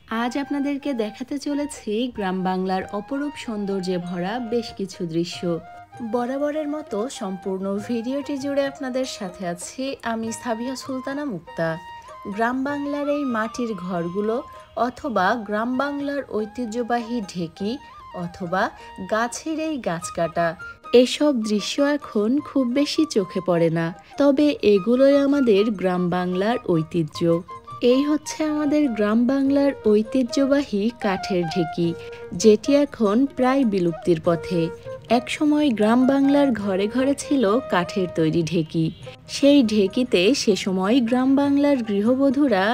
আজ আপনাদেরকে দেখাতে চলেছি গ্রাম বাংলার অপরূপ সৌন্দর্যে ভরা বেশ কিছু দৃশ্য। বরাবরের মতো সম্পূর্ণ ভিডিওটি জুড়ে আপনাদের সাথে আছি আমি সাবিহা সুলতানা মুক্তা। গ্রাম বাংলার এই মাটির ঘরগুলো অথবা গ্রাম বাংলার ঐতিহ্যবাহী ঢেকি অথবা গাছের এই গাছ কাটা, এসব দৃশ্য এখন খুব বেশি চোখে পড়ে না, তবে এগুলোই আমাদের গ্রাম বাংলার ঐতিহ্য। এই হচ্ছে আমাদের গ্রাম বাংলার ঐতিহ্যবাহী কাঠের ঢেকি, যেটি এখন প্রায় বিলুপ্তির পথে। একসময় গ্রাম বাংলার ঘরে ঘরে ছিল কাঠের তৈরি ঢেকি। সেই ঢেকিতে সে সময় গ্রাম বাংলার গৃহবধূরা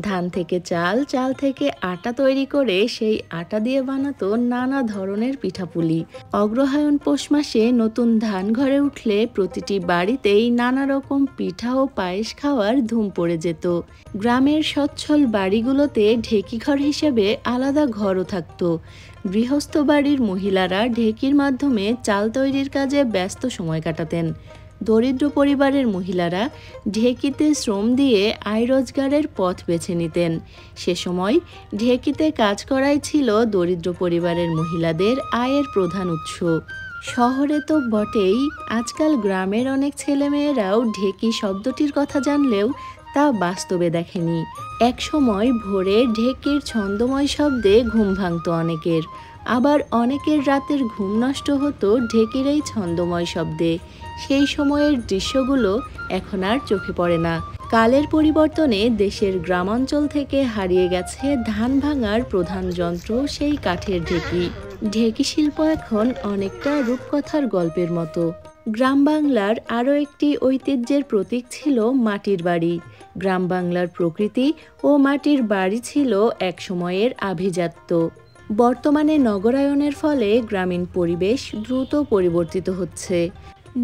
ধান থেকে চাল, চাল থেকে আটা তৈরি করে সেই আটা দিয়ে বানাতো নানা ধরনের পিঠাপুলি। অগ্রহায়ণ পৌষ মাসে নতুন ধান ঘরে উঠলে প্রতিটি বাড়িতেই নানা রকম পিঠা ও পায়েস খাওয়ার ধুম পড়ে যেত। গ্রামের সচ্ছল বাড়িগুলোতে ঢেকি ঘর হিসেবে আলাদা ঘরও থাকতো। গৃহস্থ বাড়ির মহিলারা ঢেকির মাধ্যমে চাল তৈরির কাজে ব্যস্ত সময় কাটাতেন। দরিদ্র পরিবারের মহিলারা ঢেকিতে শ্রম দিয়ে আয় রোজগারের পথ বেছে নিতেন। সে সময় ঢেকিতে কাজ করাই ছিল দরিদ্র পরিবারের মহিলাদের আয়ের প্রধান উৎস। শহরে তো বটেই, আজকাল গ্রামের অনেক ছেলেমেয়েরাও ঢেকি শব্দটির কথা জানলেও তা বাস্তবে দেখেনি। এক সময় ভোরে ঢেকির ছন্দময় শব্দে ঘুম ভাঙত অনেকের, আবার অনেকের রাতের ঘুম নষ্ট হতো ঢেকির এই ছন্দময় শব্দে। সেই সময়ের দৃশ্যগুলো এখন আর চোখে পড়ে না। কালের পরিবর্তনে দেশের গ্রামাঞ্চল থেকে হারিয়ে গেছে ধান ভাঙার প্রধান যন্ত্র সেই কাঠের ঢেকি। ঢেকি শিল্প এখন অনেকটা রূপকথার গল্পের মতো। গ্রাম বাংলার আরও একটি ঐতিহ্যের প্রতীক ছিল মাটির বাড়ি। গ্রাম বাংলার প্রকৃতি ও মাটির বাড়ি ছিল এক সময়ের আভিজাত্য। বর্তমানে নগরায়নের ফলে গ্রামীণ পরিবেশ দ্রুত পরিবর্তিত হচ্ছে।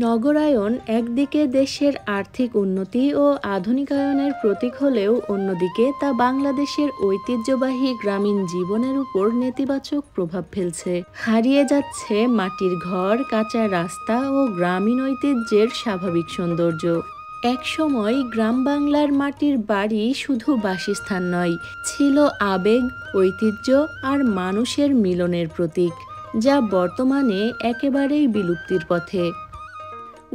নগরায়ন একদিকে দেশের আর্থিক উন্নতি ও আধুনিকায়নের প্রতীক হলেও অন্যদিকে তা বাংলাদেশের ঐতিহ্যবাহী গ্রামীণ জীবনের উপর নেতিবাচক প্রভাব ফেলছে। হারিয়ে যাচ্ছে মাটির ঘর, কাঁচা রাস্তা ও গ্রামীণ ঐতিহ্যের স্বাভাবিক সৌন্দর্য। একসময় গ্রাম বাংলার মাটির বাড়ি শুধু বাসস্থান নয়, ছিল আবেগ, ঐতিহ্য আর মানুষের মিলনের প্রতীক, যা বর্তমানে একেবারেই বিলুপ্তির পথে।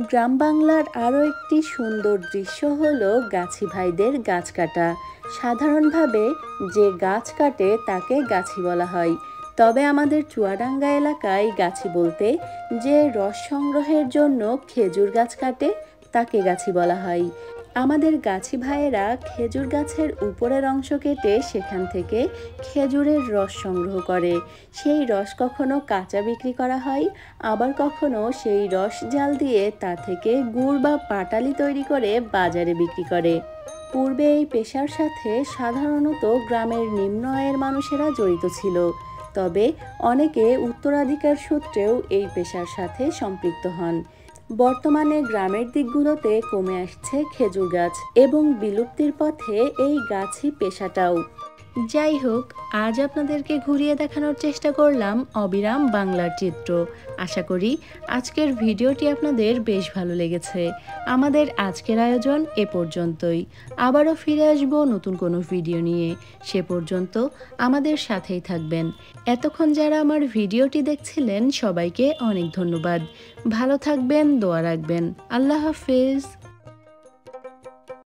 গ্রাম বাংলার আরও একটি সুন্দর দৃশ্য হলো গাছি ভাইদের গাছ কাটা। সাধারণভাবে যে গাছ কাটে তাকে গাছি বলা হয়, তবে আমাদের চুয়াডাঙ্গা এলাকায় গাছি বলতে যে রস সংগ্রহের জন্য খেজুর গাছ কাটে তাকে গাছি বলা হয়। আমাদের গাছি ভাইয়েরা খেজুর গাছের উপরের অংশ কেটে সেখান থেকে খেজুরের রস সংগ্রহ করে। সেই রস কখনো কাঁচা বিক্রি করা হয়, আবার কখনো সেই রস জাল দিয়ে তা থেকে গুড় বা পাটালি তৈরি করে বাজারে বিক্রি করে। পূর্বে এই পেশার সাথে সাধারণত গ্রামের নিম্ন আয়ের মানুষেরা জড়িত ছিল, তবে অনেকে উত্তরাধিকার সূত্রেও এই পেশার সাথে সম্পৃক্ত হন। বর্তমানে গ্রামের দিকগুলোতে কমে আসছে খেজুর গাছ এবং বিলুপ্তির পথে এই গাছি পেশাটাও। যাই হোক, আজ আপনাদেরকে ঘুরিয়ে দেখানোর চেষ্টা করলাম অবিরাম বাংলার চিত্র। আশা করি আজকের ভিডিওটি আপনাদের বেশ ভালো লেগেছে। আমাদের আজকের আয়োজন এ পর্যন্তই। আবারও ফিরে আসবো নতুন কোনো ভিডিও নিয়ে। সে পর্যন্ত আমাদের সাথেই থাকবেন। এতক্ষণ যারা আমার ভিডিওটি দেখছিলেন সবাইকে অনেক ধন্যবাদ। ভালো থাকবেন, দোয়া রাখবেন। আল্লাহ হাফেজ।